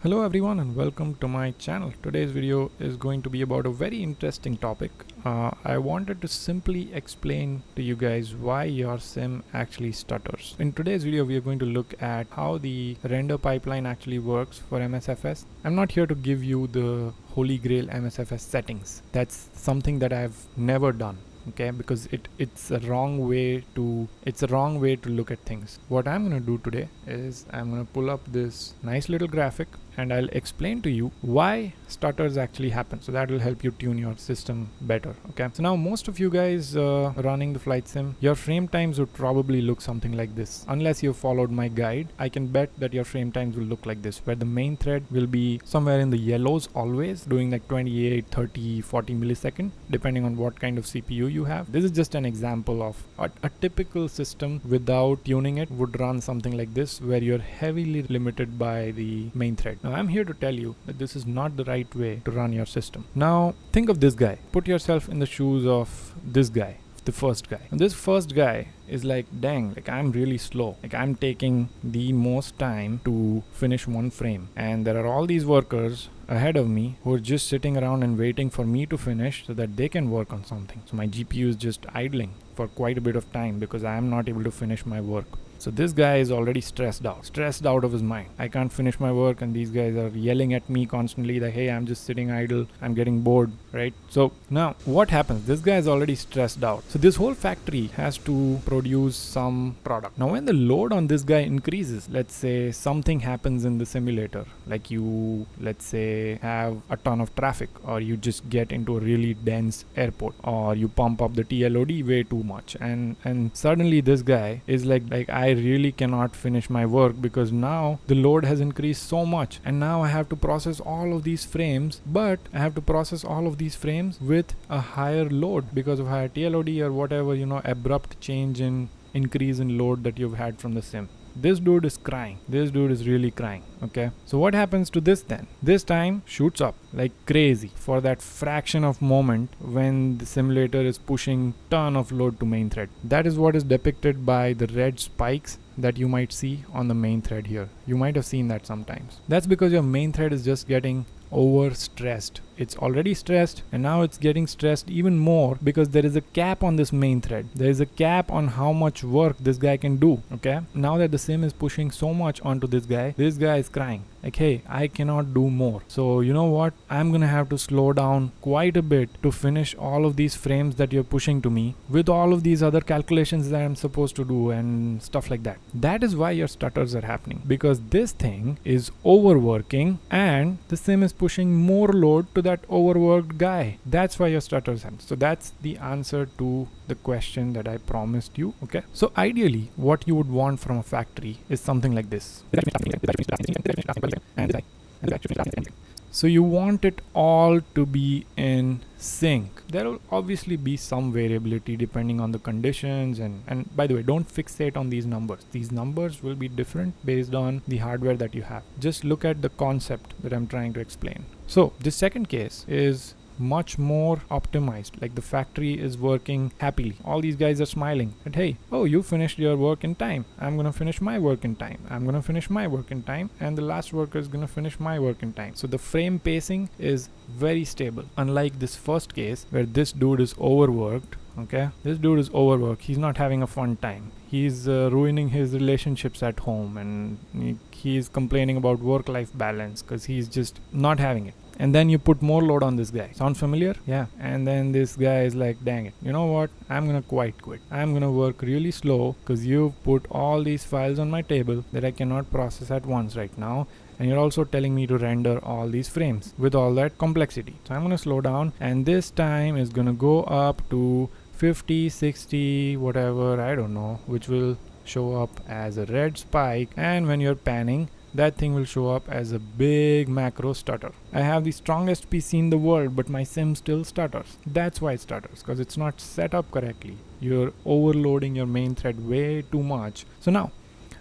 Hello everyone and welcome to my channel. Today's video is going to be about a very interesting topic. I wanted to simply explain to you guys why your sim actually stutters. In today's video we are going to look at how the render pipeline actually works for Msfs. I'm not here to give you the holy grail Msfs settings. That's something that I've never done. Okay, because it's a wrong way to look at things. What I'm going to do today is I'm going to pull up this nice little graphic and I'll explain to you why stutters actually happen, so that will help you tune your system better. Okay, so now most of you guys running the flight sim, your frame times would probably look something like this. Unless you followed my guide, I can bet that your frame times will look like this, where the main thread will be somewhere in the yellows, always doing like 28, 30, 40 millisecond depending on what kind of CPU you have. This is just an example of a typical system without tuning it would run something like this, where you're heavily limited by the main thread. Now I'm here to tell you that this is not the right way to run your system. Now think of this guy. Put yourself in the shoes of this guy, the first guy. And this first guy is like, dang, like I'm really slow. Like I'm taking the most time to finish one frame. And there are all these workers ahead of me who are just sitting around and waiting for me to finish so that they can work on something. So my GPU is just idling for quite a bit of time because I am not able to finish my work. So this guy is already stressed out of his mind. I can't finish my work and these guys are yelling at me constantly that, hey, I'm just sitting idle, I'm getting bored, right? So now what happens? This guy is already stressed out. So this whole factory has to produce some product. Now when the load on this guy increases, let's say something happens in the simulator, like you, let's say, have a ton of traffic, or you just get into a really dense airport, or you pump up the TLOD way too much, and suddenly this guy is like I really cannot finish my work because now the load has increased so much, and now I have to process all of these frames, but I have to process all of these frames with a higher load because of higher TLOD or whatever, abrupt change in increase in load that you've had from the sim. This dude is crying. This dude is really crying. Okay, so what happens to this then? This time shoots up like crazy for that fraction of moment when the simulator is pushing ton of load to main thread. That is what is depicted by the red spikes that you might see on the main thread here. You might have seen that sometimes. That's because your main thread is just getting over stressed. It's already stressed and now it's getting stressed even more because there is a cap on this main thread. There is a cap on how much work this guy can do. Okay, now that the sim is pushing so much onto this guy is crying like, hey, I cannot do more. So you know what, I'm gonna have to slow down quite a bit to finish all of these frames that you're pushing to me with all of these other calculations that I'm supposed to do and stuff like that. That is why your stutters are happening, because this thing is overworking and the sim is pushing more load to that overworked guy. That's why your stutters happen. So that's the answer to the question that I promised you. Okay, so ideally what you would want from a factory is something like this. So you want it all to be in sync. There will obviously be some variability depending on the conditions, and by the way, don't fixate on these numbers. These numbers will be different based on the hardware that you have. Just look at the concept that I'm trying to explain. So the second case is much more optimized, like the factory is working happily. All these guys are smiling and, hey, oh, you finished your work in time, I'm gonna finish my work in time, I'm gonna finish my work in time, and the last worker is gonna finish my work in time. So the frame pacing is very stable, unlike this first case where this dude is overworked. Okay, this dude is overworked. He's not having a fun time. He's ruining his relationships at home, and he's complaining about work-life balance because he's just not having it. And then you put more load on this guy. Sound familiar? Yeah. And then this guy is like, dang it, you know what, I'm gonna quit. I'm gonna work really slow because you've put all these files on my table that I cannot process at once right now, and you're also telling me to render all these frames with all that complexity. So I'm gonna slow down, and this time is gonna go up to 50, 60, whatever, I don't know, which will show up as a red spike, and when you're panning, that thing will show up as a big macro stutter. I have the strongest PC in the world, but my sim still stutters. That's why it stutters, because it's not set up correctly. You're overloading your main thread way too much. So now,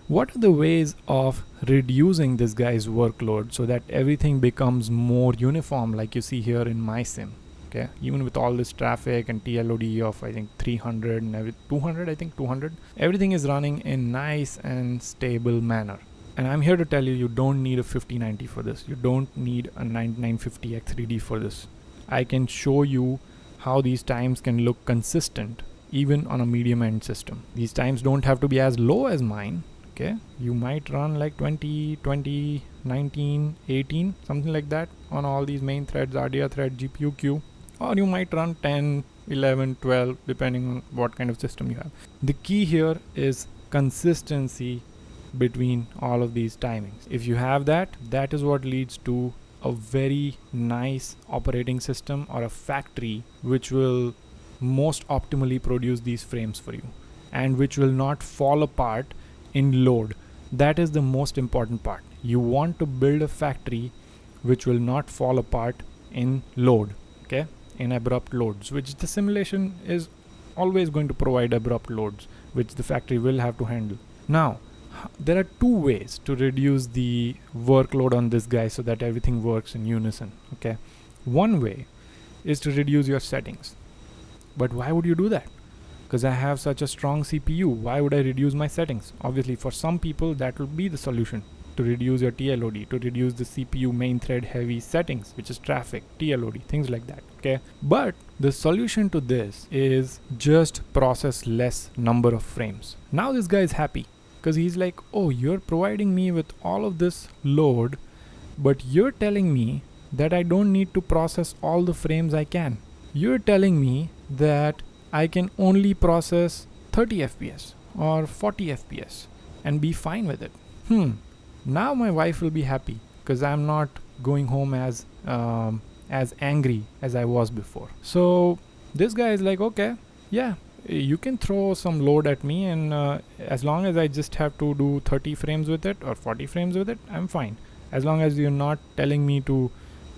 what are the ways of reducing this guy's workload so that everything becomes more uniform, like you see here in my sim? Okay, even with all this traffic and TLOD of I think 300 and 200, everything is running in nice and stable manner. And I'm here to tell you, you don't need a 5090 for this. You don't need a 9950 X3D for this. I can show you how these times can look consistent even on a medium end system. These times don't have to be as low as mine. Okay, you might run like 20, 20, 19, 18, something like that on all these main threads, RDR thread, GPU queue, or you might run 10, 11, 12, depending on what kind of system you have. The key here is consistency between all of these timings. If you have that, that is what leads to a very nice operating system or a factory which will most optimally produce these frames for you and which will not fall apart in load. That is the most important part. You want to build a factory which will not fall apart in load, okay, in abrupt loads, which the simulation is always going to provide abrupt loads, which the factory will have to handle. Now, there are two ways to reduce the workload on this guy so that everything works in unison, okay. One way is to reduce your settings. But why would you do that? Because I have such a strong CPU, why would I reduce my settings? Obviously, for some people, that will be the solution, to reduce your TLOD, to reduce the CPU main thread heavy settings, which is traffic, TLOD, things like that, okay? But the solution to this is just process less number of frames. Now this guy is happy, because he's like, oh, you're providing me with all of this load, but you're telling me that I don't need to process all the frames I can. You're telling me that I can only process 30 FPS or 40 FPS and be fine with it. Now my wife will be happy because I'm not going home as angry as I was before. So this guy is like, okay, yeah, you can throw some load at me, and as long as I just have to do 30 frames with it or 40 frames with it, I'm fine. As long as you're not telling me to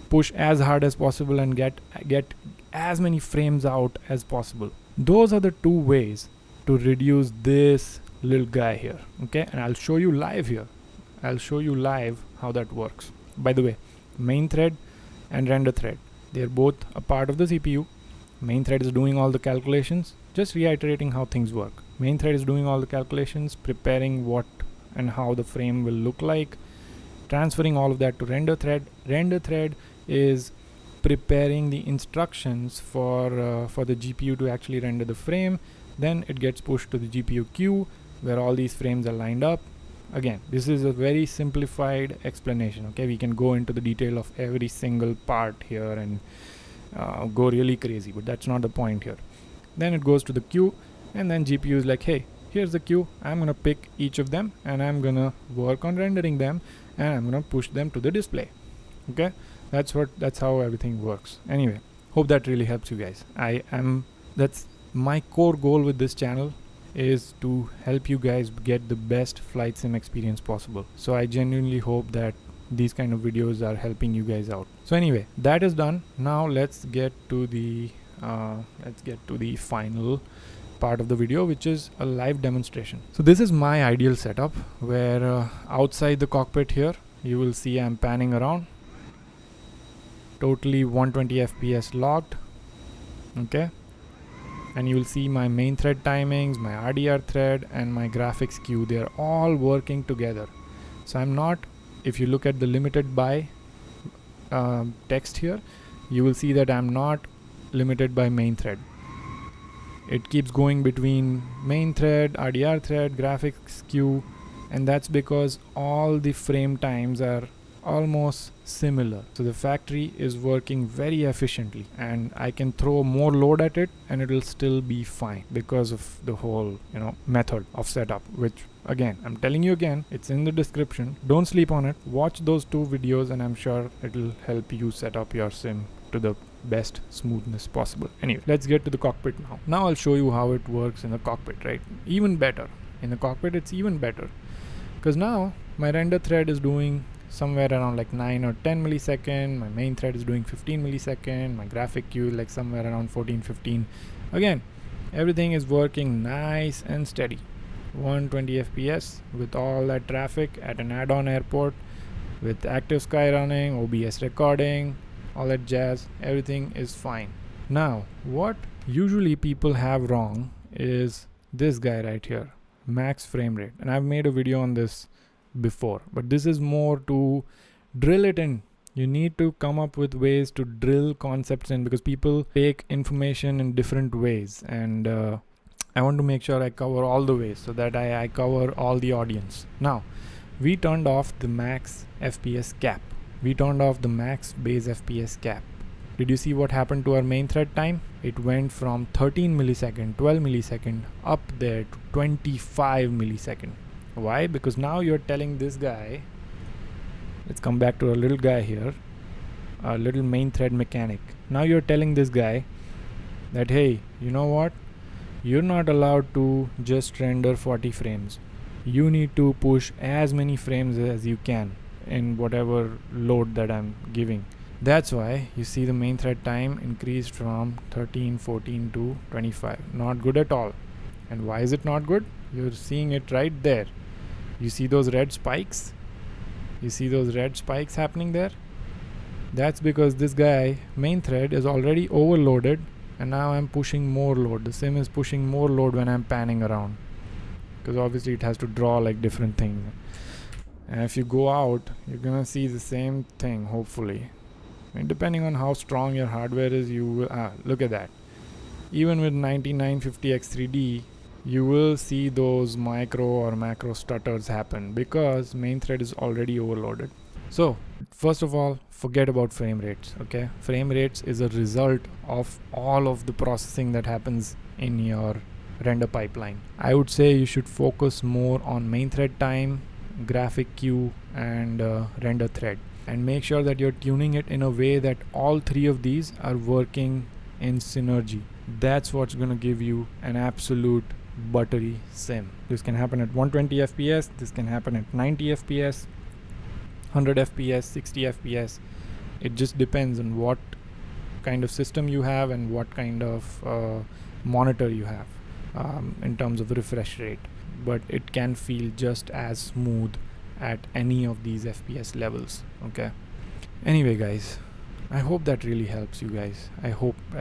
push as hard as possible and get as many frames out as possible. Those are the two ways to reduce this little guy here, okay? And I'll show you live here. I'll show you live how that works. By the way, main thread and render thread, they're both a part of the CPU. Main thread is doing all the calculations, just reiterating how things work. Main thread is doing all the calculations, preparing what and how the frame will look like, transferring all of that to render thread. Render thread is preparing the instructions for the GPU to actually render the frame. Then it gets pushed to the GPU queue where all these frames are lined up. Again, this is a very simplified explanation, okay? We can go into the detail of every single part here and go really crazy, but that's not the point here. Then it goes to the queue, and then GPU is like, hey, here's the queue. I'm gonna pick each of them and I'm gonna work on rendering them and I'm gonna push them to the display, okay? That's how everything works. Anyway, hope that really helps you guys. That's my core goal with this channel, is to help you guys get the best flight sim experience possible. So I genuinely hope that these kind of videos are helping you guys out. So anyway, that is done. Now let's get to the final part of the video, which is a live demonstration. So this is my ideal setup, where outside the cockpit here you will see I'm panning around, totally 120 FPS logged, okay? And you will see my main thread timings, my RDR thread, and my graphics queue. They are all working together. So I'm not, if you look at the limited by text here, you will see that I'm not limited by main thread. It keeps going between main thread, RDR thread, graphics queue, and that's because all the frame times are almost similar. So the factory is working very efficiently, and I can throw more load at it and it will still be fine because of the whole method of setup, which again, I'm telling you again, it's in the description. Don't sleep on it. Watch those two videos and I'm sure it will help you set up your sim to the best smoothness possible. Anyway, let's get to the cockpit now. Now I'll show you how it works in the cockpit, right? Even better. In the cockpit it's even better, because now my render thread is doing somewhere around like 9 or 10 millisecond. My main thread is doing 15 millisecond. My graphic queue like somewhere around 14-15. Again, everything is working nice and steady. 120 FPS with all that traffic at an add-on airport, with active sky running, OBS recording, all that jazz. Everything is fine. Now, what usually people have wrong is this guy right here, max frame rate. And I've made a video on this before, but this is more to drill it in. You need to come up with ways to drill concepts in, because people take information in different ways, and I want to make sure I cover all the ways so that I cover all the audience. Now, we turned off the max FPS cap. We turned off the max base FPS cap. Did you see what happened to our main thread time? It went from 13 millisecond, 12 millisecond up there to 25 millisecond. Why? Because now you're telling this guy, let's come back to our little guy here, our little main thread mechanic. Now you're telling this guy that, hey, you know what? You're not allowed to just render 40 frames. You need to push as many frames as you can in whatever load that I'm giving. That's why you see the main thread time increased from 13, 14 to 25. Not good at all. And why is it not good? You're seeing it right there. You see those red spikes? You see those red spikes happening there? That's because this guy, main thread, is already overloaded, and now I'm pushing more load. The sim is pushing more load when I'm panning around, because obviously it has to draw like different things. And if you go out, you're gonna see the same thing, hopefully. And depending on how strong your hardware is, you will look at that. Even with 9950X3D, you will see those micro or macro stutters happen because main thread is already overloaded. So first of all, forget about frame rates. Okay, frame rates is a result of all of the processing that happens in your render pipeline. I would say you should focus more on main thread time, graphic queue, and render thread, and make sure that you're tuning it in a way that all three of these are working in synergy. That's what's going to give you an absolute buttery sim. This can happen at 120 FPS, this can happen at 90 FPS, 100 FPS, 60 FPS. It just depends on what kind of system you have and what kind of monitor you have in terms of refresh rate. But it can feel just as smooth at any of these FPS levels. Okay. Anyway, guys, I hope that really helps you guys. I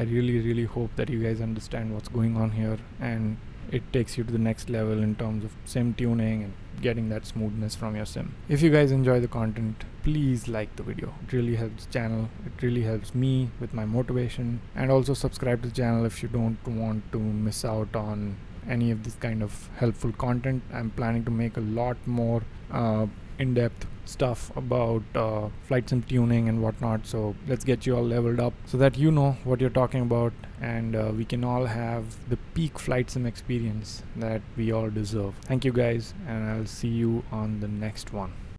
really hope that you guys understand what's going on here, and it takes you to the next level in terms of sim tuning and getting that smoothness from your sim. If you guys enjoy the content, please like the video. It really helps the channel. It really helps me with my motivation. And also subscribe to the channel if you don't want to miss out on any of this kind of helpful content. I'm planning to make a lot more in-depth stuff about flight sim tuning and whatnot, so let's get you all leveled up so that you know what you're talking about, and we can all have the peak flight sim experience that we all deserve. Thank you guys, and I'll see you on the next one.